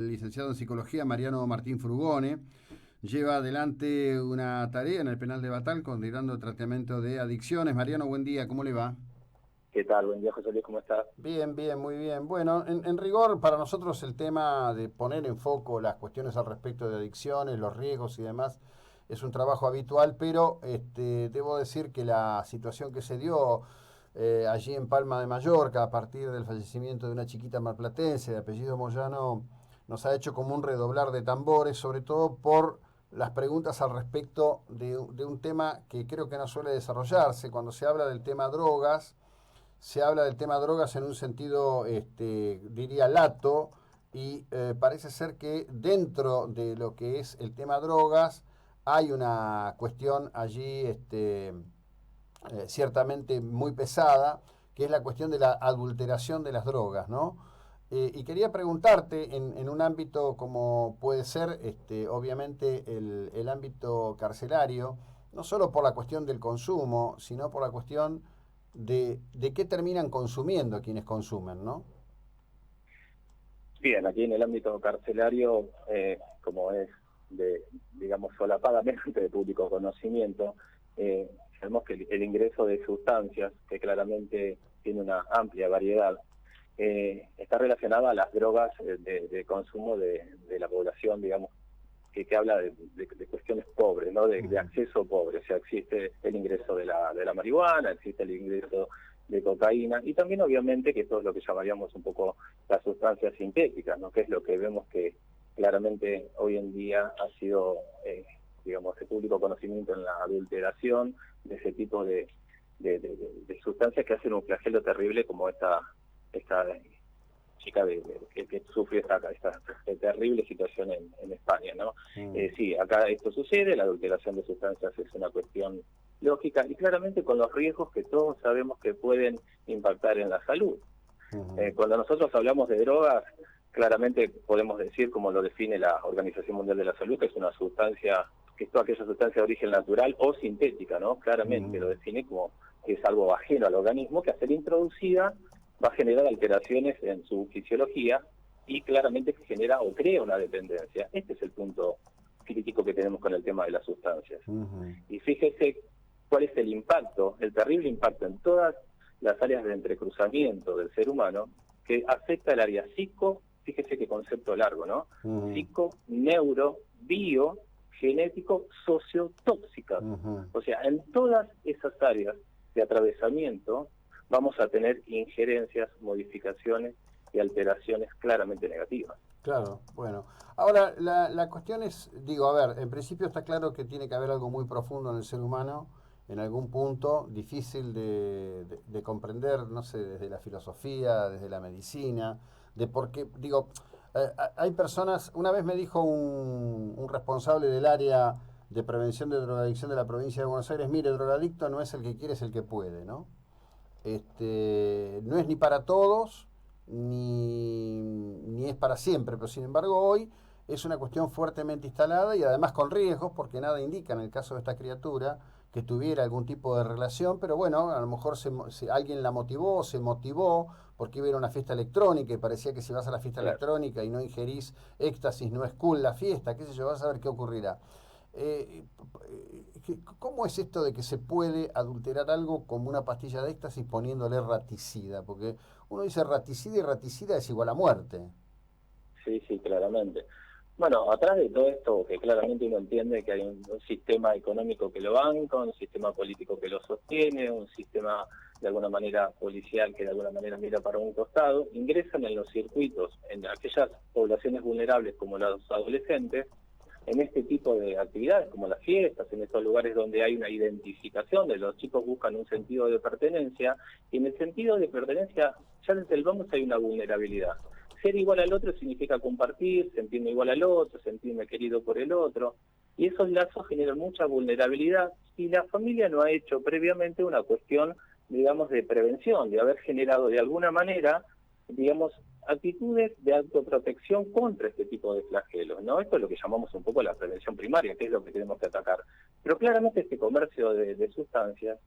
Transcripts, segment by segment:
El licenciado en psicología Mariano Martín Frugone lleva adelante una tarea en el penal de Batal coordinando el tratamiento de adicciones. Mariano, buen día, ¿cómo le va? ¿Qué tal? Buen día, José Luis, ¿cómo estás? Bien, bien, muy bien. Bueno, en rigor, para nosotros el tema de poner en foco las cuestiones al respecto de adicciones, los riesgos y demás, es un trabajo habitual, pero debo decir que la situación que se dio allí en Palma de Mallorca, a partir del fallecimiento de una chiquita marplatense de apellido Moyano, nos ha hecho como un redoblar de tambores, sobre todo por las preguntas al respecto de un tema que creo que no suele desarrollarse. Cuando se habla del tema drogas, se habla del tema drogas en un sentido, diría, lato, y parece ser que dentro de lo que es el tema drogas hay una cuestión allí ciertamente muy pesada, que es la cuestión de la adulteración de las drogas, ¿no? Y quería preguntarte, en un ámbito como puede ser, obviamente, el ámbito carcelario, no solo por la cuestión del consumo, sino por la cuestión de qué terminan consumiendo quienes consumen, ¿no? Bien, aquí en el ámbito carcelario, como es digamos, solapadamente de público conocimiento, sabemos que el ingreso de sustancias, que claramente tiene una amplia variedad, está relacionada a las drogas de consumo de la población, digamos, que habla de cuestiones pobres, ¿no? De Ujú. acceso pobre. O sea, existe el ingreso de la marihuana, existe el ingreso de cocaína y también obviamente que esto es lo que llamaríamos un poco las sustancias sintéticas, ¿no? Que es lo que vemos que claramente hoy en día ha sido, digamos, de público conocimiento en la adulteración de ese tipo de sustancias que hacen un flagelo terrible como esta chica que sufrió esta terrible situación en España, ¿no? Mm. Sí, acá esto sucede, la adulteración de sustancias es una cuestión lógica y claramente con los riesgos que todos sabemos que pueden impactar en la salud. Ujú. Cuando nosotros hablamos de drogas, claramente podemos decir, como lo define la Organización Mundial de la Salud, que es una sustancia, que es toda aquella sustancia de origen natural o sintética, ¿no? Claramente Ujú. lo define como que es algo ajeno al organismo, que al ser introducida va a generar alteraciones en su fisiología y claramente que genera o crea una dependencia. Este es el punto crítico que tenemos con el tema de las sustancias. Ujú. Y fíjese cuál es el impacto, el terrible impacto en todas las áreas de entrecruzamiento del ser humano que afecta el área psico, fíjese qué concepto largo, ¿no? Ujú. Psico, neuro, bio, genético, sociotóxicas. Ujú. O sea, en todas esas áreas de atravesamiento vamos a tener injerencias, modificaciones y alteraciones claramente negativas. Claro, bueno. Ahora, la cuestión es, digo, a ver, en principio está claro que tiene que haber algo muy profundo en el ser humano, en algún punto, difícil de comprender, no sé, desde la filosofía, desde la medicina, de por qué, digo, hay personas, una vez me dijo un responsable del área de prevención de drogadicción de la provincia de Buenos Aires, mire, drogadicto no es el que quiere, es el que puede, ¿no? No es ni para todos, ni es para siempre, pero sin embargo hoy es una cuestión fuertemente instalada y además con riesgos, porque nada indica en el caso de esta criatura que tuviera algún tipo de relación, pero bueno, a lo mejor alguien la motivó, se motivó, porque iba a ir a una fiesta electrónica y parecía que si vas a la fiesta Claro. electrónica y no ingerís éxtasis, no es cool la fiesta, qué sé yo, vas a ver qué ocurrirá. Eh, ¿Cómo es esto de que se puede adulterar algo como una pastilla de éxtasis poniéndole raticida? Porque uno dice raticida y raticida es igual a muerte. Sí, sí, claramente. Bueno, atrás de todo esto, que claramente uno entiende que hay un sistema económico que lo banca, un sistema político que lo sostiene, un sistema de alguna manera policial que de alguna manera mira para un costado, ingresan en los circuitos, en aquellas poblaciones vulnerables como los adolescentes, en este tipo de actividades como las fiestas, en estos lugares donde hay una identificación, de los chicos buscan un sentido de pertenencia, y en el sentido de pertenencia ya desde el vamos hay una vulnerabilidad. Ser igual al otro significa compartir, sentirme igual al otro, sentirme querido por el otro, y esos lazos generan mucha vulnerabilidad y la familia no ha hecho previamente una cuestión, digamos, de prevención, de haber generado de alguna manera, digamos, actitudes de autoprotección contra este tipo de flagelos, ¿no? Esto es lo que llamamos un poco la prevención primaria, que es lo que tenemos que atacar. Pero claramente este comercio de sustancias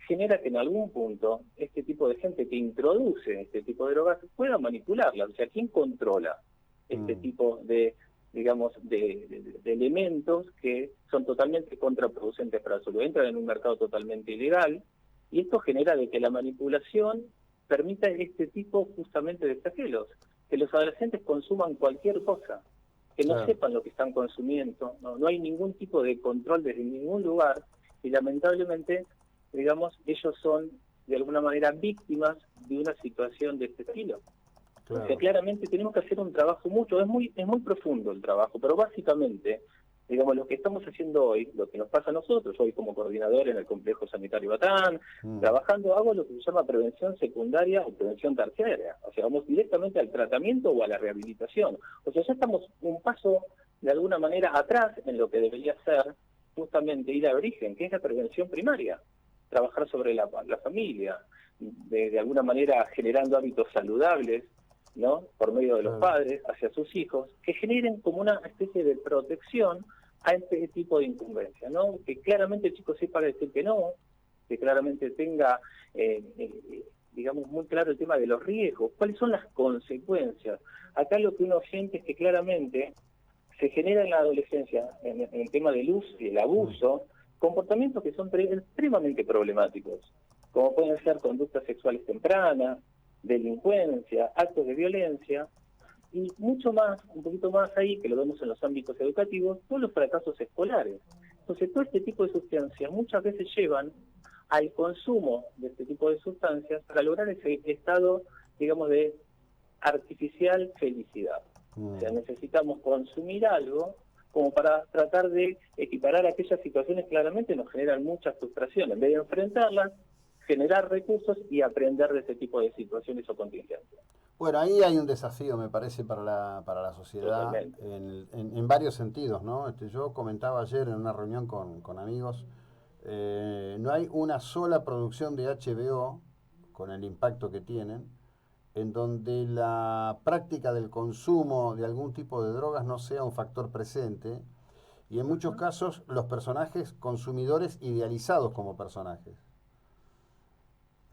genera que en algún punto este tipo de gente que introduce este tipo de drogas pueda manipularlas. O sea, ¿quién controla? este tipo de, digamos, de elementos que son totalmente contraproducentes para la salud. Entran en un mercado totalmente ilegal y esto genera de que la manipulación permita este tipo justamente de flagelos, que los adolescentes consuman cualquier cosa, que no Claro. sepan lo que están consumiendo, no hay ningún tipo de control desde ningún lugar y lamentablemente, digamos, ellos son de alguna manera víctimas de una situación de este estilo. O sea, Claro. claramente tenemos que hacer un trabajo mucho, es muy profundo el trabajo, pero básicamente, digamos, lo que estamos haciendo hoy, lo que nos pasa a nosotros, hoy como coordinador en el Complejo Sanitario Batán, trabajando, hago lo que se llama prevención secundaria o prevención terciaria, o sea, vamos directamente al tratamiento o a la rehabilitación. O sea, ya estamos un paso, de alguna manera, atrás en lo que debería ser justamente ir al origen, que es la prevención primaria, trabajar sobre la familia, de alguna manera generando hábitos saludables, ¿no? Por medio de los Claro. padres hacia sus hijos, que generen como una especie de protección a este tipo de incumbencia, ¿no? Que claramente el chico sepa decir que no, que claramente tenga, digamos, muy claro el tema de los riesgos, cuáles son las consecuencias. Acá lo que uno siente es que claramente se genera en la adolescencia, en el tema del uso y el abuso, comportamientos que son extremadamente problemáticos, como pueden ser conductas sexuales tempranas, delincuencia, actos de violencia, y mucho más, un poquito más ahí, que lo vemos en los ámbitos educativos, todos los fracasos escolares. Entonces, todo este tipo de sustancias muchas veces llevan al consumo de este tipo de sustancias para lograr ese estado, digamos, de artificial felicidad. O sea, necesitamos consumir algo como para tratar de equiparar aquellas situaciones que claramente nos generan mucha frustración. En vez de enfrentarlas, generar recursos y aprender de ese tipo de situaciones o contingencias. Bueno, ahí hay un desafío, me parece, para la sociedad Totalmente. en varios sentidos, ¿no? Yo comentaba ayer en una reunión con amigos, no hay una sola producción de HBO, con el impacto que tienen, en donde la práctica del consumo de algún tipo de drogas no sea un factor presente, y en muchos casos los personajes consumidores idealizados como personajes.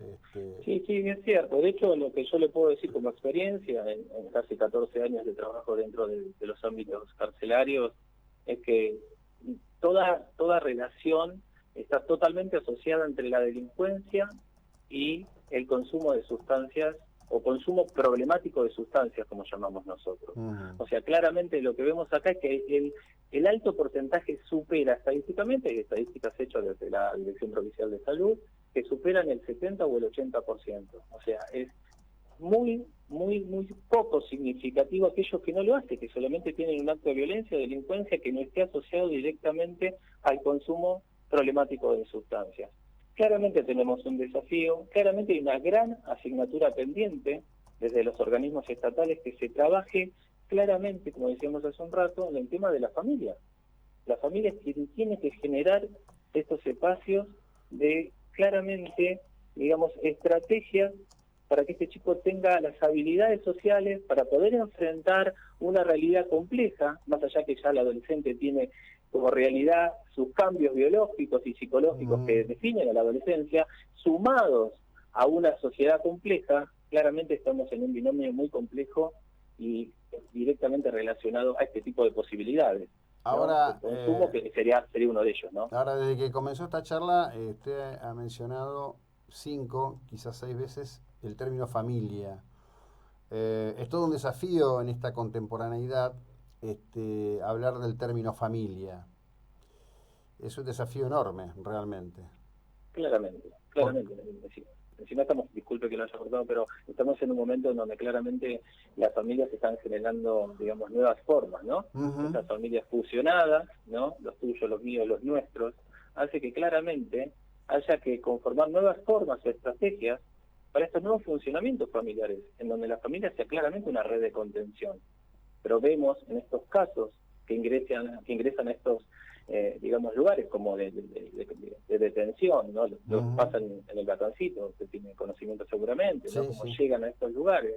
Este, Sí, sí, es cierto. De hecho, lo que yo le puedo decir como experiencia en casi 14 años de trabajo dentro de los ámbitos carcelarios es que toda relación está totalmente asociada entre la delincuencia y el consumo de sustancias o consumo problemático de sustancias, como llamamos nosotros. O sea, claramente lo que vemos acá es que el alto porcentaje supera estadísticamente, hay estadísticas hechas desde la Dirección Provincial de Salud, que superan el 70 o el 80%. O sea, es muy poco significativo aquellos que no lo hacen, que solamente tienen un acto de violencia o delincuencia que no esté asociado directamente al consumo problemático de sustancias. Claramente tenemos un desafío, claramente hay una gran asignatura pendiente desde los organismos estatales que se trabaje claramente, como decíamos hace un rato, en el tema de la familia. La familia tiene que generar estos espacios de claramente, digamos, estrategias para que este chico tenga las habilidades sociales para poder enfrentar una realidad compleja, más allá que ya el adolescente tiene como realidad sus cambios biológicos y psicológicos que definen a la adolescencia, sumados a una sociedad compleja. Claramente estamos en un binomio muy complejo y directamente relacionado a este tipo de posibilidades, ¿no? El ahora, consumo que sería uno de ellos, ¿no? ahora, desde que comenzó esta charla, usted ha mencionado 5, quizás 6 veces el término familia. Es todo un desafío en esta contemporaneidad hablar del término familia. Es un desafío enorme, realmente. Por, Claramente. Encima estamos, disculpe que lo haya cortado, pero estamos en un momento en donde claramente las familias están generando, digamos, nuevas formas, ¿no? Estas familias fusionadas, ¿no? Los tuyos, los míos, los nuestros, hace que claramente haya que conformar nuevas formas o estrategias para estos nuevos funcionamientos familiares, en donde la familia sea claramente una red de contención. Pero vemos en estos casos que ingresan a estos digamos, lugares como de detención, ¿no? Lo pasan en el Batancito, usted tiene conocimiento seguramente, ¿no? sí, Cómo sí. llegan a estos lugares.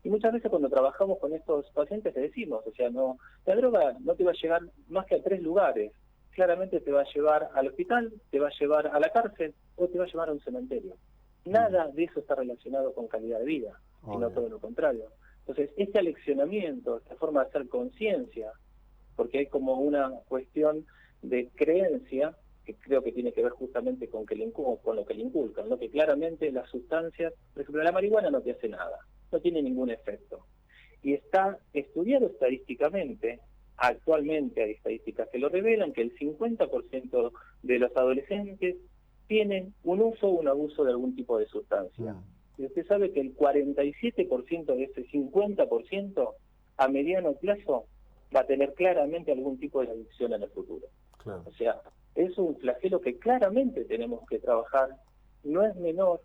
Y muchas veces cuando trabajamos con estos pacientes le decimos, o sea, no, la droga no te va a llevar más que a 3 lugares. Claramente te va a llevar al hospital, te va a llevar a la cárcel o te va a llevar a un cementerio. Nada de eso está relacionado con calidad de vida, sino Obvio. todo lo contrario. Entonces, este aleccionamiento, esta forma de hacer conciencia, porque hay como una cuestión de creencia que creo que tiene que ver justamente con lo que le inculcan, ¿no? Que claramente las sustancias, por ejemplo, la marihuana no te hace nada, no tiene ningún efecto. Y está estudiado estadísticamente, actualmente hay estadísticas que lo revelan, que el 50% de los adolescentes tienen un uso o un abuso de algún tipo de sustancia. Y usted sabe que el 47% de ese 50% a mediano plazo va a tener claramente algún tipo de adicción en el futuro. Claro. O sea, es un flagelo que claramente tenemos que trabajar, no es menor,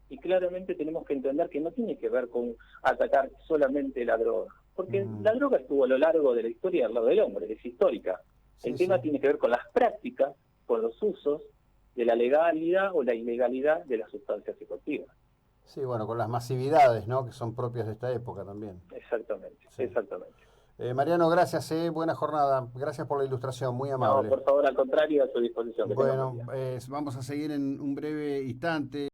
y claramente tenemos que entender que no tiene que ver con atacar solamente la droga, porque la droga estuvo a lo largo de la historia al lado del hombre, es histórica. El tema tiene que ver con las prácticas, con los usos de la legalidad o la ilegalidad de las sustancias psicoactivas. Sí, bueno, con las masividades, ¿no? Que son propias de esta época también. Exactamente, sí. Exactamente. Mariano, gracias, buena jornada. Gracias por la ilustración, muy amable. No, por favor, al contrario, a su disposición. Bueno, vamos a seguir en un breve instante.